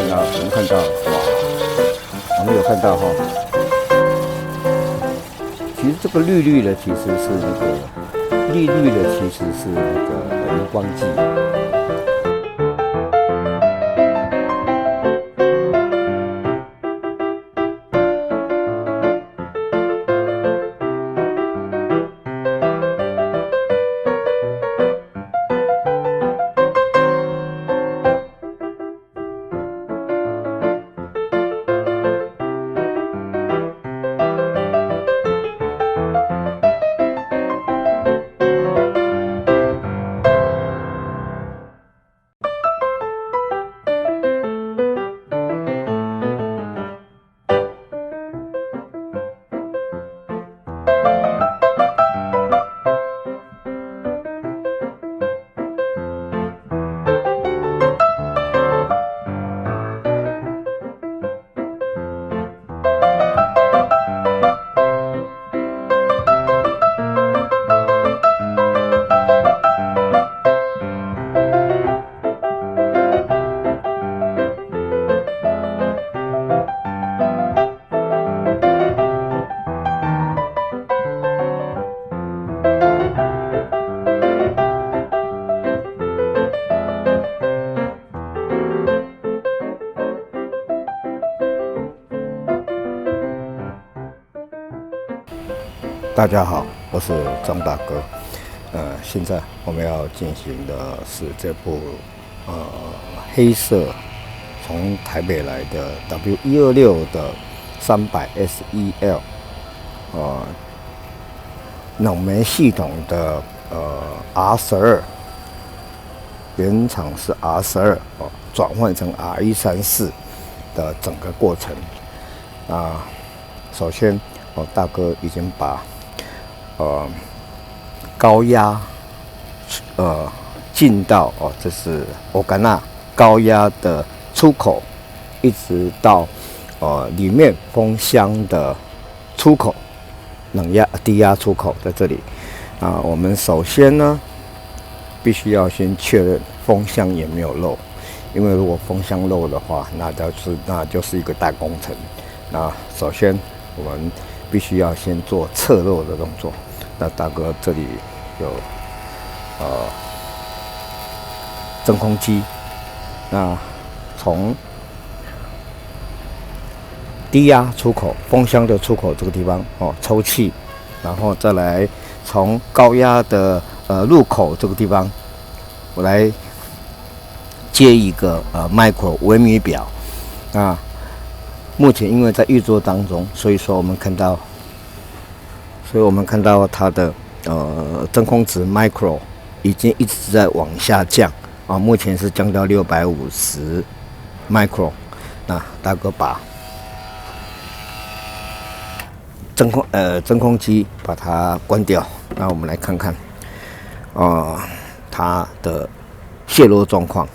我们有看到哈，其实这个绿绿的其实是荧光剂。大家好，我是张大哥。现在我们要进行的是这部黑色从台北来的 W126的300 SEL 冷媒系统的R12，原厂是 R12转换成 R134的整个过程。首先大哥已经把高压进到这是欧甘娜高压的出口，一直到里面风箱的出口，低压出口在这里。我们首先呢，必须要先确认风箱也没有漏，因为如果风箱漏的话，那就是一个大工程。那首先我们必须要先做测漏的动作。那大哥这里有真空机，那从低压出口风箱的出口这个地方抽气，然后再来从高压的入口这个地方，我来接一个micro 微米表。目前因为在运作当中，所以我们看到它的真空值 micro 已经一直在往下降目前是降到650 micro。那大哥把真空机把它关掉，那我们来看看它的泄漏状况。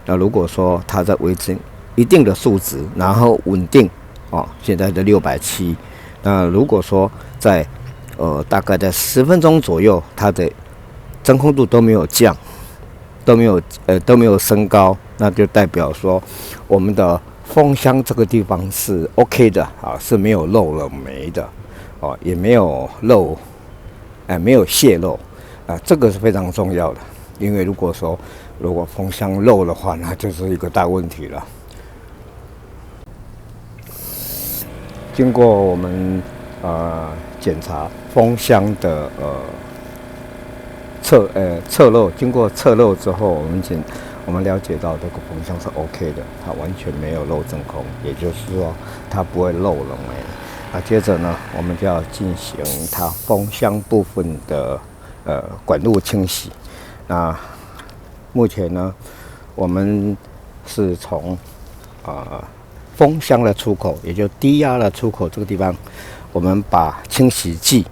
那如果说它在维持一定的数值，然后稳定现在的670。那如果说在大概在10分钟左右，它的真空度都没有降，都没有升高，那就代表说我们的风箱这个地方是 OK 的是没有漏了煤的也没有没有泄漏这个是非常重要的，因为如果风箱漏的话，那就是一个大问题了。经过我们检查风箱的测漏，经过测漏之后，我们了解到这个风箱是 OK 的，它完全没有漏真空，也就是说它不会漏了煤。接着呢，我们就要进行它风箱部分的管路清洗。那目前呢，我们是从风箱的出口，也就低压的出口这个地方，我们把清洗剂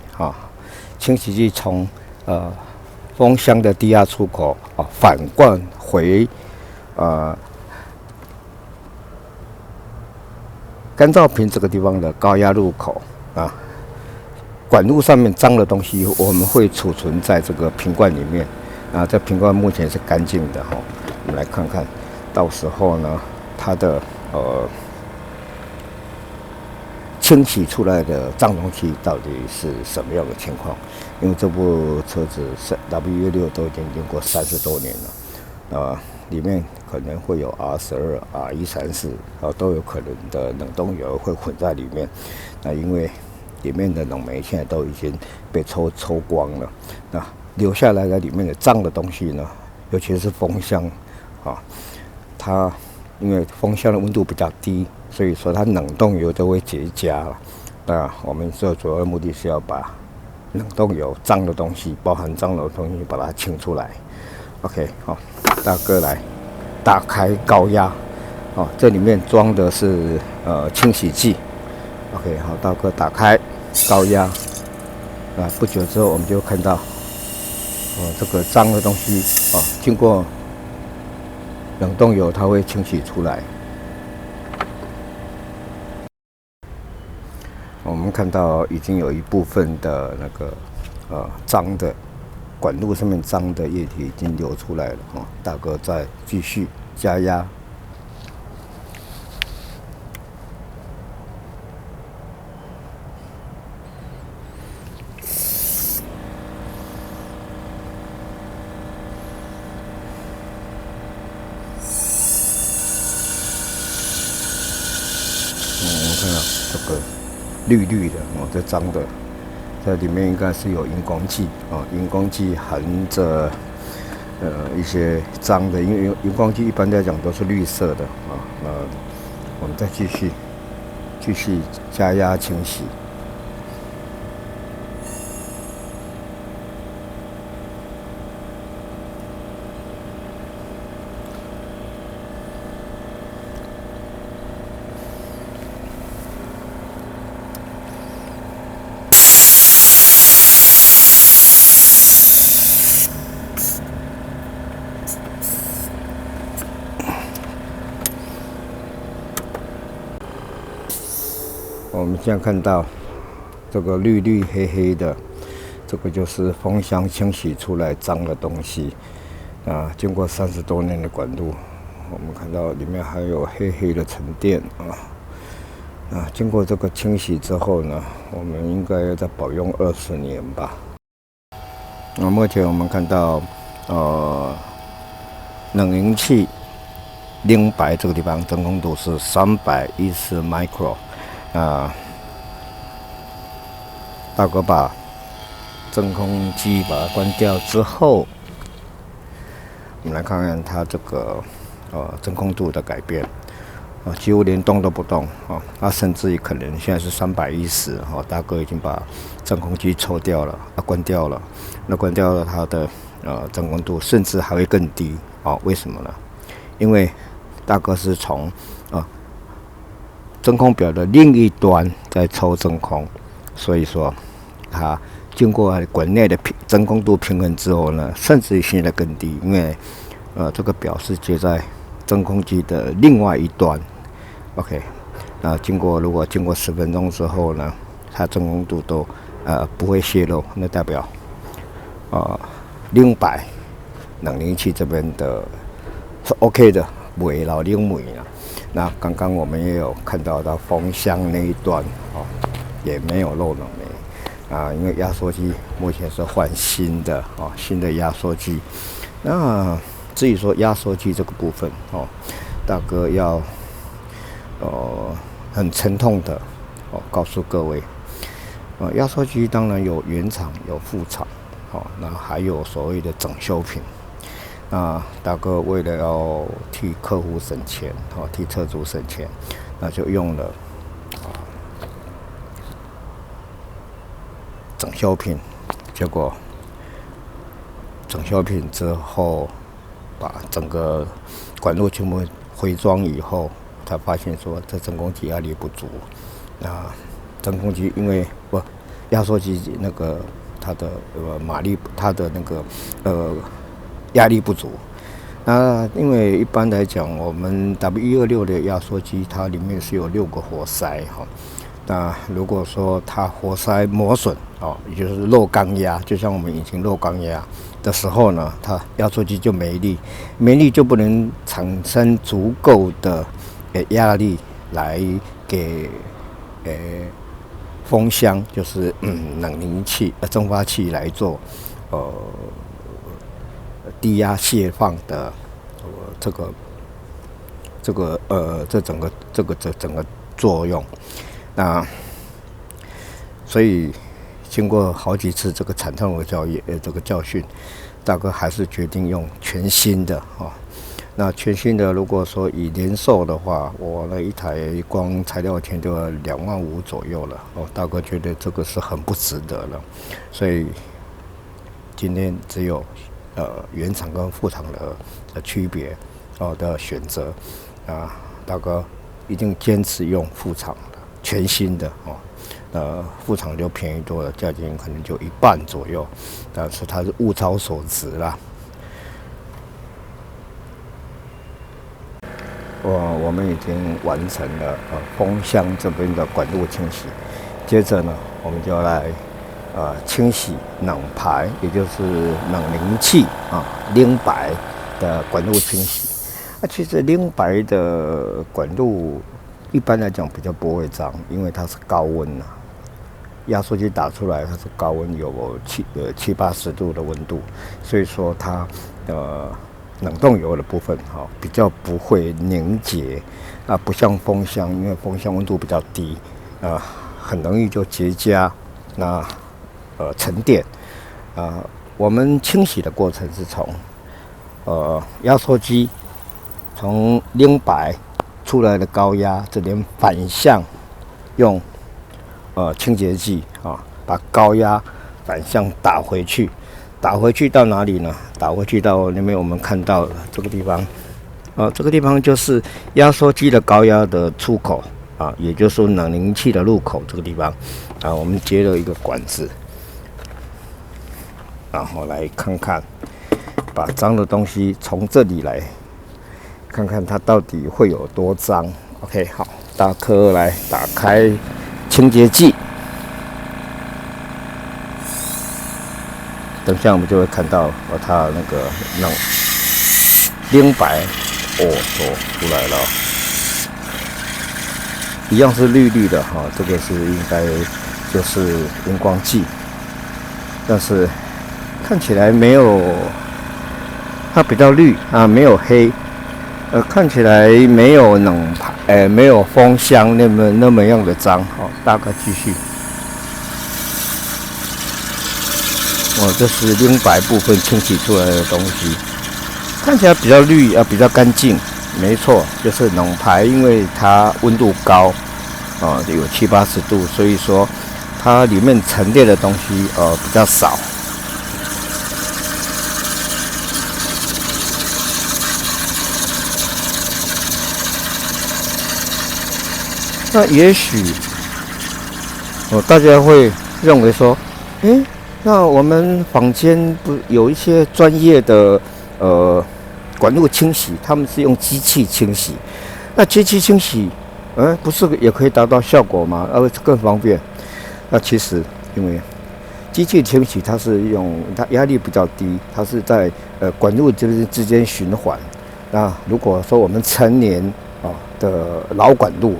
从风箱的低压出口反灌回干燥瓶这个地方的高压入口管路上面脏的东西我们会储存在这个瓶罐里面这瓶罐目前是干净的我们来看看，到时候呢它的清洗出来的脏东西到底是什么样的情况？因为这部车子是 W16都已经经过30多年了，里面可能会有 R12、R134，都有可能的冷冻油会混在里面。那因为里面的冷媒现在都已经被抽光了，那留下来的里面的脏的东西呢，尤其是风箱它因为风箱的温度比较低，所以说它冷冻油都会结痂了。那我们这主要的目的是要把冷冻油脏的东西，包含脏的东西，把它清出来。OK， 大哥来打开高压，这里面装的是清洗剂。OK， 好，大哥打开高压，不久之后我们就看到这个脏的东西经过冷冻油，它会清洗出来。我们看到已经有一部分的那个脏的管路上面脏的液体已经流出来了大哥再继续加压。我们看到这个绿绿的这脏的，这里面应该是有荧光剂荧光剂含着一些脏的，因为荧光剂一般来讲都是绿色的那我们再继续加压清洗。我们现在看到这个绿绿黑黑的，这个就是风箱清洗出来脏的东西经过30多年的管路，我们看到里面还有黑黑的沉淀经过这个清洗之后呢，我们应该要再保用20年吧。目前我们看到冷凝器零白这个地方真空度是310 micro。大哥把真空机把它关掉之后，我们来看看它这个真空度的改变几乎连动都不动甚至于可能现在是310大哥已经把真空机抽掉了关掉了。那关掉了它的真空度，甚至还会更低为什么呢？因为大哥是从真空表的另一端在抽真空，所以说它经过管内的真空度平衡之后呢，甚至于现在更低，因为这个表是接在真空机的另外一端。OK， 那如果经过10分钟之后呢，它真空度都不会泄漏，那代表零白冷凝器这边的是 OK 的，不会老零霉了。那刚刚我们也有看到风箱那一端也没有漏冷媒因为压缩机目前是换新的新的压缩机。那至于说压缩机这个部分大哥要很沉痛的告诉各位压缩机当然有原厂有副厂那还有所谓的整修品。那大哥为了要替客户省钱替车主省钱，那就用了整修品。结果整修品之后，把整个管路全部回装以后，才发现说这真空机压力不足。真空机因为压缩机那个它的马力，它的那个压力不足。那因为一般来讲，我们 W126的压缩机它里面是有6个活塞那如果说它活塞磨损也就是漏钢压，就像我们引擎漏钢压的时候呢，它压缩机就没力就不能产生足够的压力来给风箱，就是冷凝器蒸发器来做低压泄放的这整个作用。那所以经过好几次这个惨痛的教训，大哥还是决定用全新的那全新的，如果说以年售的话，我那一台光材料钱就要25000左右了大哥觉得这个是很不值得了，所以今天只有原厂跟副厂的区别的选择大哥一定坚持用副厂的全新的副厂就便宜多了，价钱可能就一半左右，但是它是物超所值啦。我们已经完成了风箱这边的管路清洗，接着呢，我们就来清洗冷排，也就是冷凝器零白的管路清洗。其实零白的管路一般来讲比较不会脏，因为它是高温压缩机打出来它是高温，有70-80度的温度，所以说它冷冻油的部分比较不会凝结不像风箱，因为风箱温度比较低很容易就结痂沉淀我们清洗的过程是从压缩机从零白出来的高压这边反向用清洁剂把高压反向打回去到哪里呢？打回去到那边我们看到的这个地方这个地方就是压缩机的高压的出口也就是说冷凝器的入口这个地方我们接了一个管子，然后来看看把脏的东西从这里来看看它到底会有多脏。 OK， 好，大颗来打开清洁剂，等下我们就会看到它那个零白出来了，一样是绿绿的这个是应该就是荧光剂，但是看起来没有，它比较绿没有黑，看起来没有没有风箱那么样的脏大概继续。这是零白部分清洗出来的东西，看起来比较绿比较干净，没错，就是冷排，因为它温度高有70-80度，所以说它里面陈列的东西比较少。那也许大家会认为说，那我们坊间不有一些专业的管路清洗，他们是用机器清洗。那机器清洗，不是也可以达到效果吗？更方便。那其实因为机器清洗它是它压力比较低，它是在管路之间循环。那如果说我们成年的老管路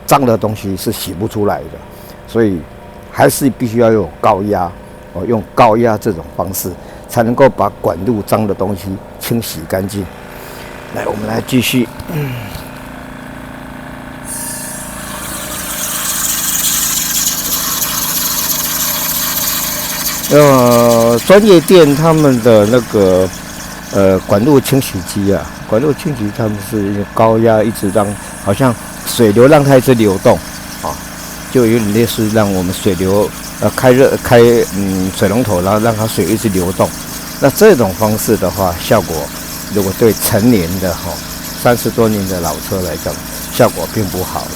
脏的东西是洗不出来的，所以还是必须要有高压用高压这种方式才能够把管路脏的东西清洗干净。来，我们来继续。专业店他们的那个管路清洗机管路清洗他们是高压一直让，好像水流让它一直流动就有点类似让我们水流开水龙头，然后让它水一直流动。那这种方式的话，效果如果对成年的30多年的老车来讲，效果并不好了。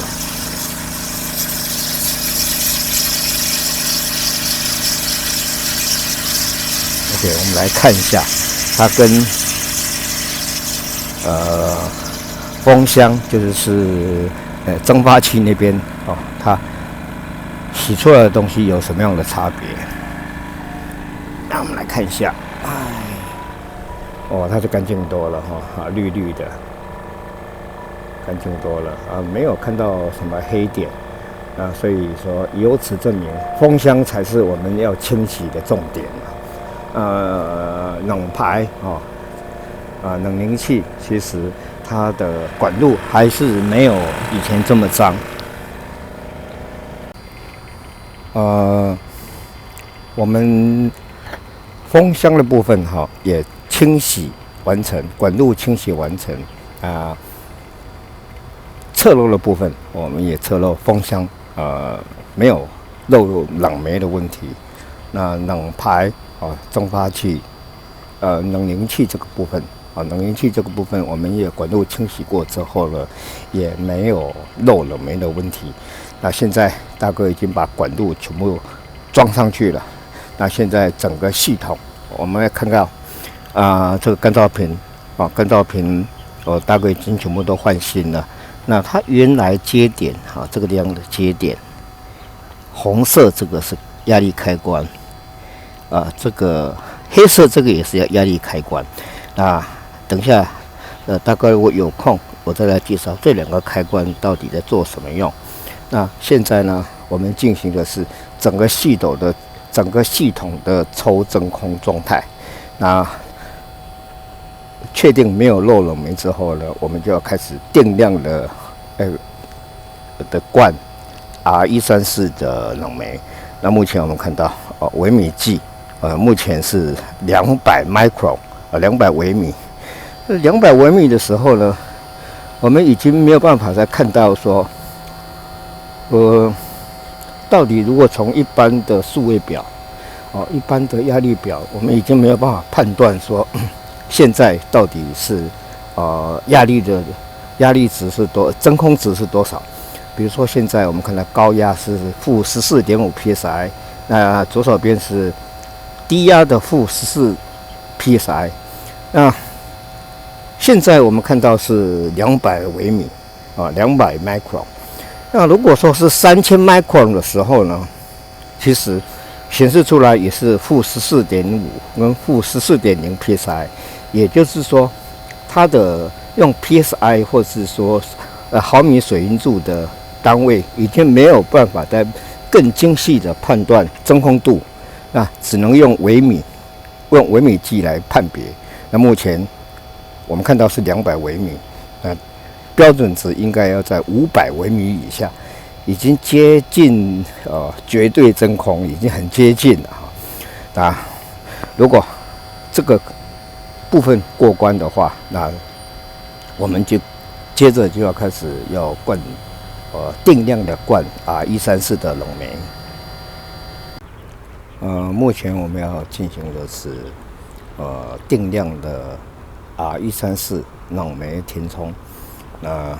OK， 我们来看一下它跟风箱就是蒸发器那边它洗出来的东西有什么样的差别？那我们来看一下，它就干净多了绿绿的，干净多了啊，没有看到什么黑点啊，所以说由此证明风箱才是我们要清洗的重点冷排冷凝器其实它的管路还是没有以前这么脏。我们风箱的部分也清洗完成，管路清洗完成侧漏的部分我们也侧漏，风箱没有漏冷媒的问题。那冷排蒸发器冷凝器这个部分冷凝器这个部分我们也管路清洗过之后呢，也没有漏冷媒的问题。那现在大哥已经把管路全部装上去了。那现在整个系统我们来看到这个干燥瓶大哥已经全部都换新了。那它原来接点这个地方的接点，红色这个是压力开关这个黑色这个也是压力开关。那等一下大概我有空我再来介绍这两个开关到底在做什么用。那现在呢，我们进行的是整个系统的抽真空状态。那确定没有漏冷媒之后呢，我们就要开始定量的灌 R134的冷媒。那目前我们看到微米计目前是200 micron 200微米。200微米的时候呢，我们已经没有办法再看到说到底如果从一般的数位表一般的压力表，我们已经没有办法判断说现在到底是压力值是真空值是多少。比如说现在我们看到高压是负14.5 psi， 那左手边是低压的负14 psi。那现在我们看到是200微米200 micron。那如果说是3000 micron 的时候呢，其实显示出来也是负14.5跟负14.0 psi， 也就是说它的用 psi 或是说毫米水银柱的单位已经没有办法再更精细的判断真空度，那只能用微米计来判别。那目前我们看到是200微米，标准值应该要在500微米以下，已经接近绝对真空，已经很接近了如果这个部分过关的话，那我们就接着就要开始要灌定量的灌R134的冷媒。目前我们要进行的是定量的R134冷媒填充。那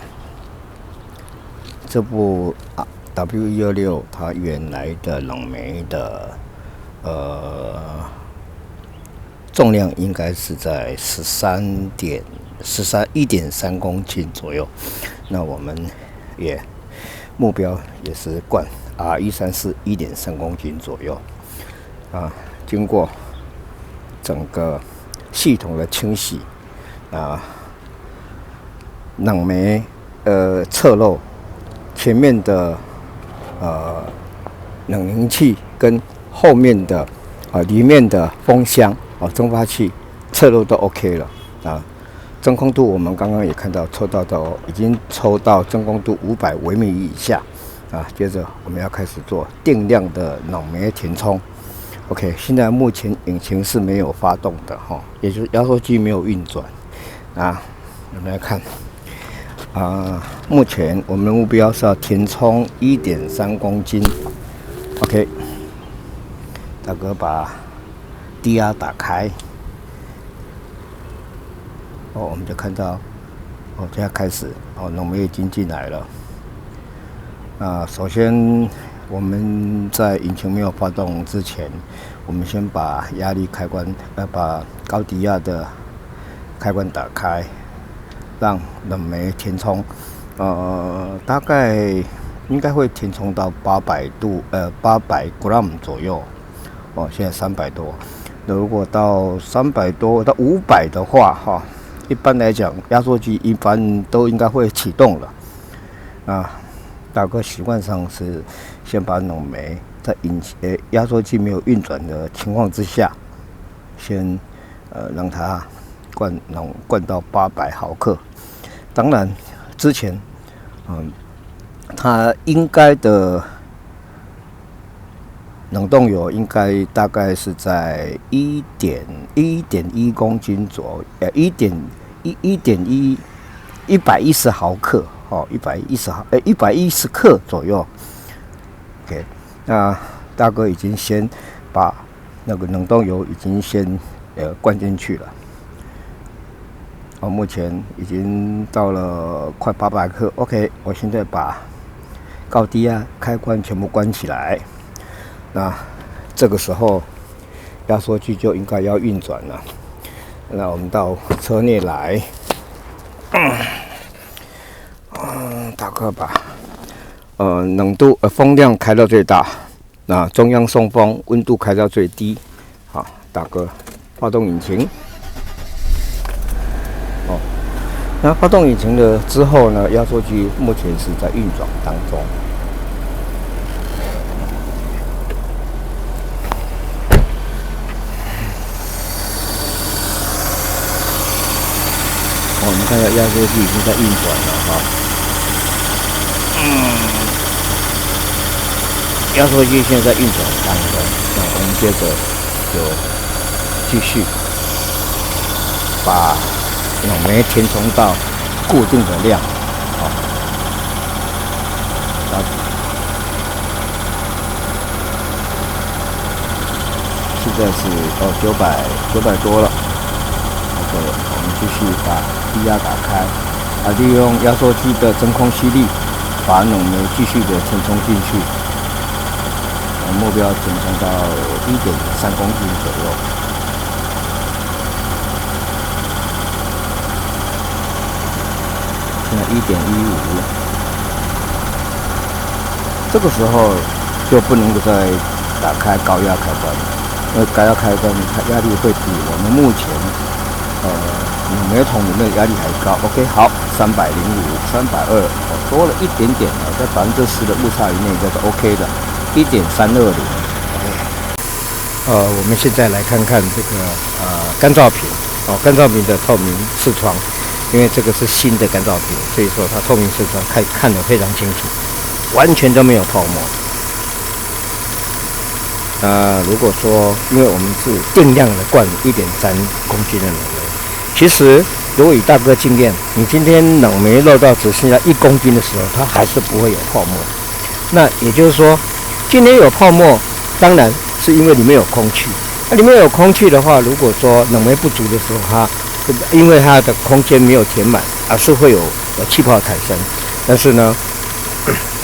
这部W126它原来的冷媒的重量应该是在1.3公斤左右。那我们也目标也是灌R134 1.3公斤左右经过整个系统的清洗冷媒侧漏前面的冷凝器跟后面的里面的风箱蒸发器侧漏都 OK 了真空度我们刚刚也看到已经抽到真空度500微米以下接着我们要开始做定量的冷媒填充。OK， 现在目前引擎是没有发动的也就是压缩机没有运转我们来看目前我们的目标是要填充 1.3公斤。OK， 大哥把低压打开我们就看到现在开始冷媒已经进来了。首先我们在引擎没有发动之前，我们先把压力开关把高低压的开关打开，让冷媒填充大概应该会填充到800 gram 左右现在300多。如果到300多到500的话一般来讲，压缩机一般都应该会启动了。大哥习惯上是先把冷媒在压缩机没有运转的情况之下，先让它灌到800毫克。当然，之前它应该的冷冻油应该大概是在1.1公斤左右，110毫克，110克左右。OK， 那大哥已经先把那个冷冻油已经先灌进去了。目前已经到了快800克。OK， 我现在把高低压开关全部关起来。那这个时候压缩机就应该要运转了。那我们到车内来，大哥把风量开到最大，那中央送风温度开到最低。好，大哥发动引擎。那发动引擎了之后呢，压缩机目前是在运转当中。我们看到压缩机已经在运转了哈。压缩机现在在运转当中，那我们接着就继续把冷媒填充到固定的量，现在是900多了。OK， 我们继续把低压打开，利用压缩机的真空吸力，把冷媒继续的填充进去，目标填充到1.3公斤左右。现在1.15，这个时候就不能够再打开高压开关，因为高压开关它压力会比我们目前冷媒桶里面的压力还高。OK， 好，305、320，多了一点点，在10%的误差以内，这是 OK 的。1.320。我们现在来看看这个干燥瓶，干燥瓶的透明视窗，因为这个是新的干燥瓶，所以说它透明视窗看得非常清楚，完全都没有泡沫。如果说，因为我们是定量的灌1.3公斤的冷媒，其实如果以大哥经验，你今天冷媒漏到只剩下1公斤的时候，它还是不会有泡沫。那也就是说，今天有泡沫，当然是因为里面有空气。那里面有空气的话，如果说冷媒不足的时候，它因为它的空间没有填满，而是会有气泡产生。但是呢，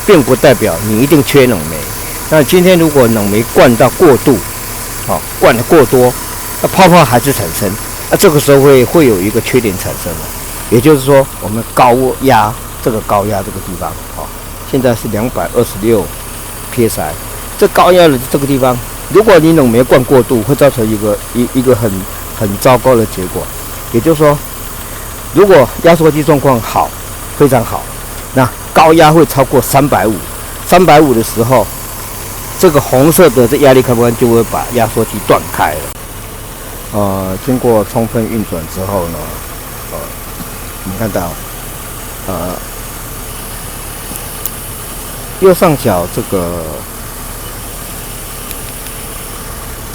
并不代表你一定缺冷媒。那今天如果冷媒灌到过度，灌得过多，那泡泡还是产生。那这个时候会有一个缺点产生了，也就是说，我们高压这个地方，现在是226 psi， 这高压的这个地方，如果你冷媒灌过度，会造成一个很糟糕的结果。也就是说，如果压缩机状况好，非常好，那高压会超过350的时候，这个红色的这压力开关就会把压缩机断开了。经过充分运转之后呢，我们看到，右上角这个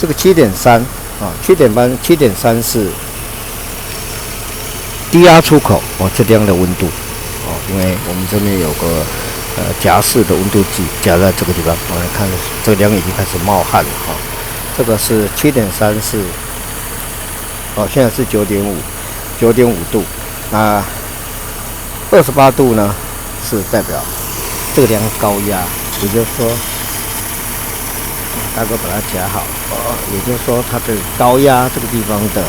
7.3 7.3是低压出口这样的温度因为我们这边有个夹式的温度计夹在这个地方，我们看这个量已经开始冒汗了这个是7.3是现在是9.5度，那28度呢是代表这个量高压，也就是说，大哥把它夹好也就是说它的高压这个地方的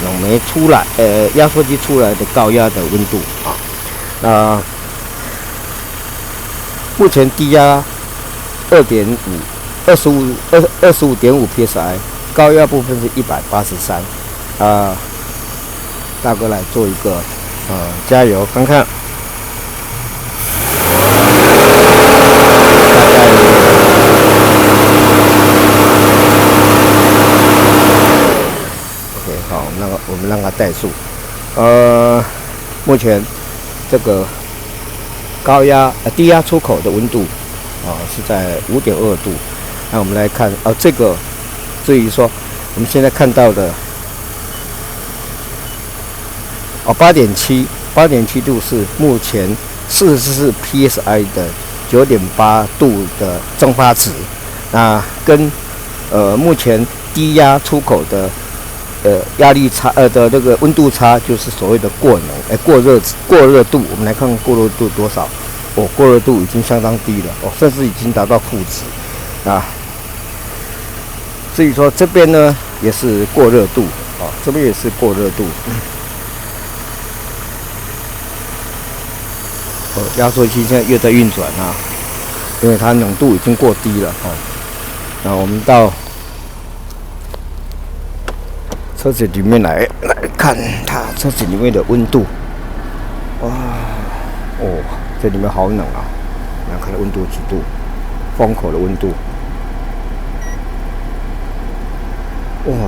冷媒出来压缩机出来的高压的温度目前低压25.5 psi， 高压部分是183大哥来做一个加油看看。加油。OK， 好，我们让它怠速。目前这个低压出口的温度是在5.2度。那我们来看这个，至于说我们现在看到的8.7度是目前44 psi 的9.8度的蒸发值。那跟目前低压出口的压力差的那个温度差，就是所谓的过热度。我们来看看过热度多少。过热度已经相当低了，甚至已经达到负值啊。至于说这边呢，也是过热度这边也是过热度。压缩机现在又在运转因为它冷度已经过低了那我们到车子里面来看它车子里面的温度。这里面好冷来看温度几度，风口的温度，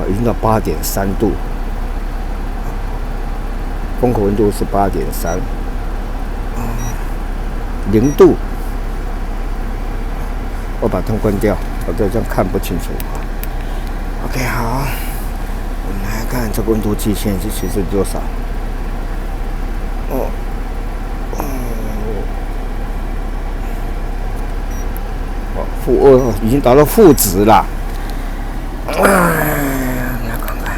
已经到8.3度，风口温度是8.3，0度。我把灯关掉，这样看不清楚。OK， 好，我们来看这个温度计现在其实多少。-2已经达到负值了。来看看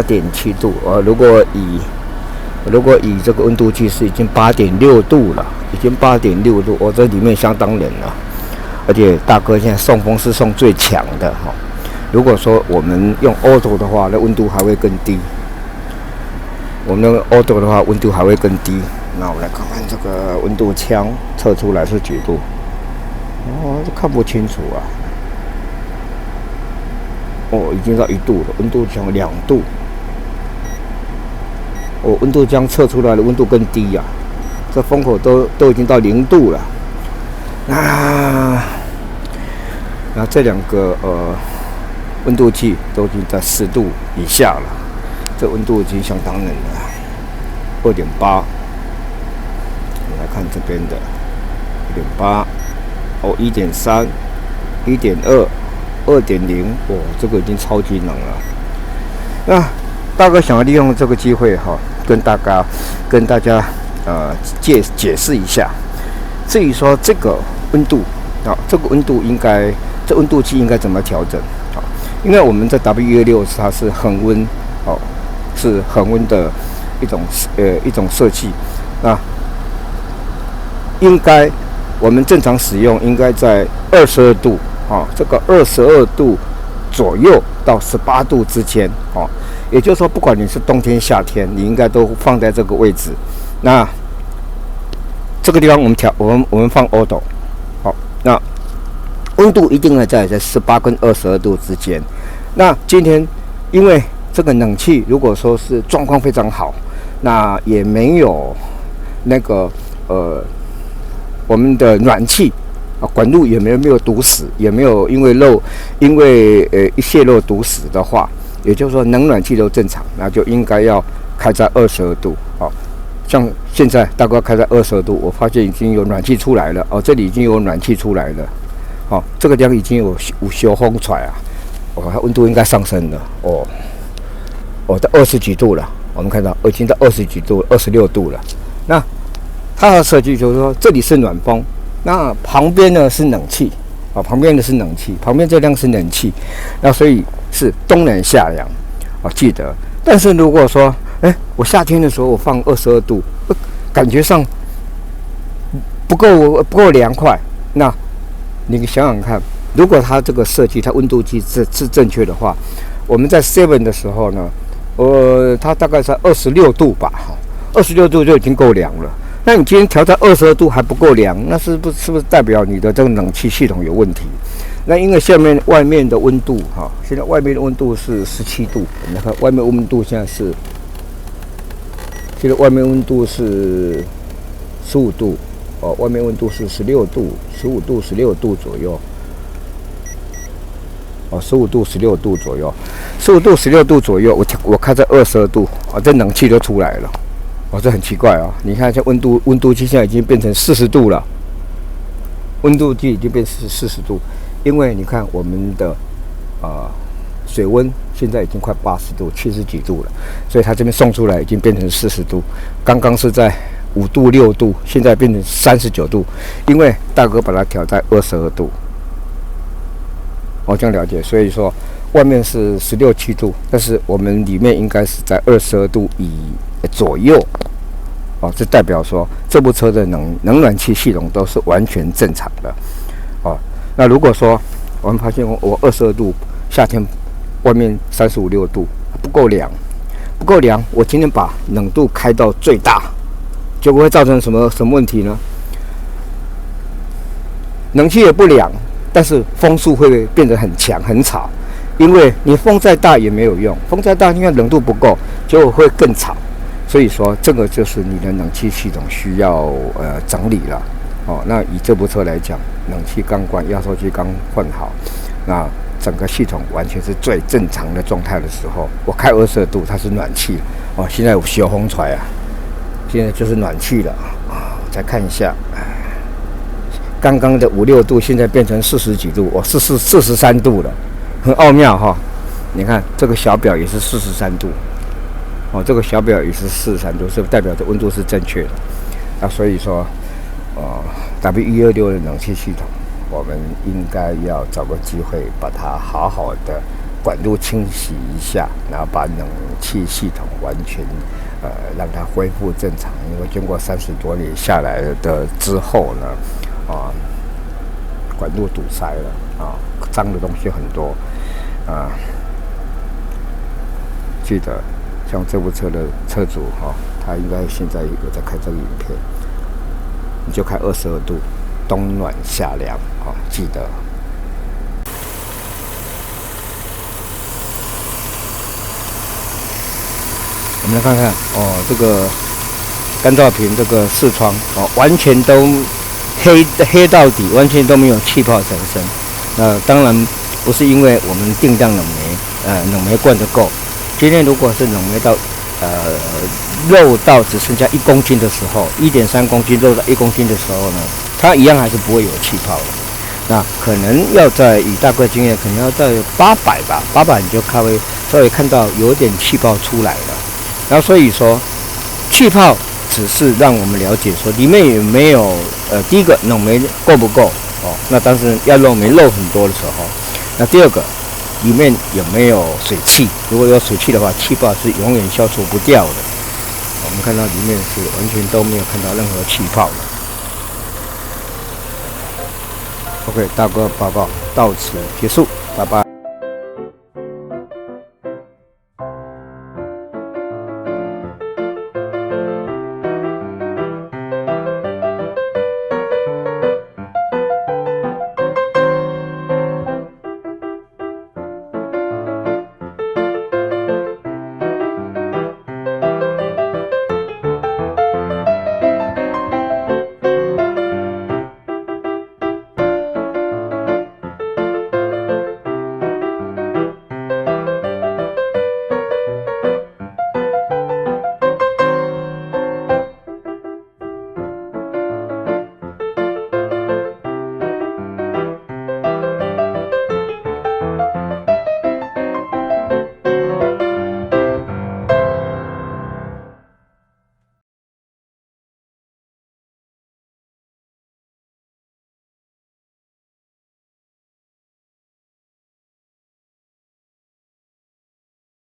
8.7度如果以这个温度计是已经8.6度了，已经8.6度这里面相当冷了。而且大哥现在送风是送最强的如果说我们用 auto 的话，那温度还会更低。我们用 auto 的话，温度还会更低。那我们来看看这个温度枪测出来是几度。这看不清楚已经到1度了，温度枪2度。温度枪测出来的温度更低这风口都已经到0度了。那这两个温度计都已经在10度以下了，这温度已经相当冷了，2.8。我们来看这边的2.8。1.3、1.2、2.0，这个已经超级冷了。那大哥想要利用这个机会跟大家解释一下。至于说这个温度这个温度这温度计应该怎么调整因为我们在 W126 它是恒温是恒温的一种设计。那应该我们正常使用应该在22度这个22度左右到18度之间也就是说，不管你是冬天夏天，你应该都放在这个位置。那这个地方我们放 auto 那温度一定会在18跟22度之间。那今天因为这个冷气如果说是状况非常好，那也没有那个我们的暖气管路也没有堵死，也没有因为泄漏堵死的话，也就是说冷暖气都正常，那就应该要开在22度像现在大概开在22度，我发现已经有暖气出来了这里已经有暖气出来了这个地方已经有小风出来它温度应该上升了到20几度了，我们看到已经到20几度26度了。那它的设计就是说，这里是暖风，那旁边呢是冷气旁边的是冷气，旁边这辆是冷气，那所以是冬冷夏凉记得。但是如果说我夏天的时候我放22度，感觉上不够凉快。那你想想看，如果它这个设计它温度计是正确的话，我们在 7 的时候呢它大概在26度吧26度就已经够凉了。那你今天调在22度还不够凉，那是不是代表你的这个冷气系统有问题？那因为外面的温度现在外面的温度是17度，我们看外面温度现在是记得外面温度是15度，哦，外面温度是16度，15度、16度左右。哦，15度、16度左右，15度、16度左右，我开在22度，哦，这冷气都出来了，哦，这很奇怪哦。你看，这温度计现在已经变成40度了，温度计已经变成40度，因为你看我们的水温现在已经快80度、70几度了，所以它这边送出来已经变成40度，刚刚是在5度、6度，现在变成39度，因为大哥把它调在22度。这样了解，所以说外面是16、7度，但是我们里面应该是在22度左右，这代表说这部车的冷暖气系统都是完全正常的，那如果说我们发现我22度，夏天外面35、6度不够凉，我今天把冷度开到最大，结果会造成什么问题呢？冷气也不凉。但是风速会变得很强很吵，因为你风再大也没有用，风再大因为冷度不够，结果会更吵。所以说这个就是你的冷气系统需要整理了。那以这部车来讲，冷气刚关，压缩机刚换好，那整个系统完全是最正常的状态的时候，我开22度，它是暖气。现在有小风出来啊，现在就是暖气了。再看一下。刚刚的5、6度，现在变成40几度，43度了，很奥妙哈。你看这个小表也是43度，这个小表也是43度，是代表着温度是正确的。所以说，W126的冷气系统，我们应该要找个机会把它好好的管路清洗一下，然后把冷气系统完全让它恢复正常。因为经过30多年下来的之后呢。管路堵塞了脏的东西很多记得像这部车的车主他应该现在有在看这个影片，你就开22度，冬暖夏凉记得。我们来看看这个干燥屏这个视窗完全都。黑到底，完全都没有气泡产生。当然不是因为我们定量冷媒灌得够。今天如果是冷媒到漏到只剩下1公斤的时候，1.3公斤漏到1公斤的时候呢，它一样还是不会有气泡的。那可能要以大哥经验，可能要在800吧，800你就稍微看到有点气泡出来了。然后所以说气泡。只是让我们了解说里面有没有第一个冷媒够不够那当时要漏煤漏很多的时候，那第二个里面有没有水汽，如果有水汽的话，气泡是永远消除不掉的。我们看到里面是完全都没有看到任何气泡的。OK， 大哥报告到此结束，拜拜。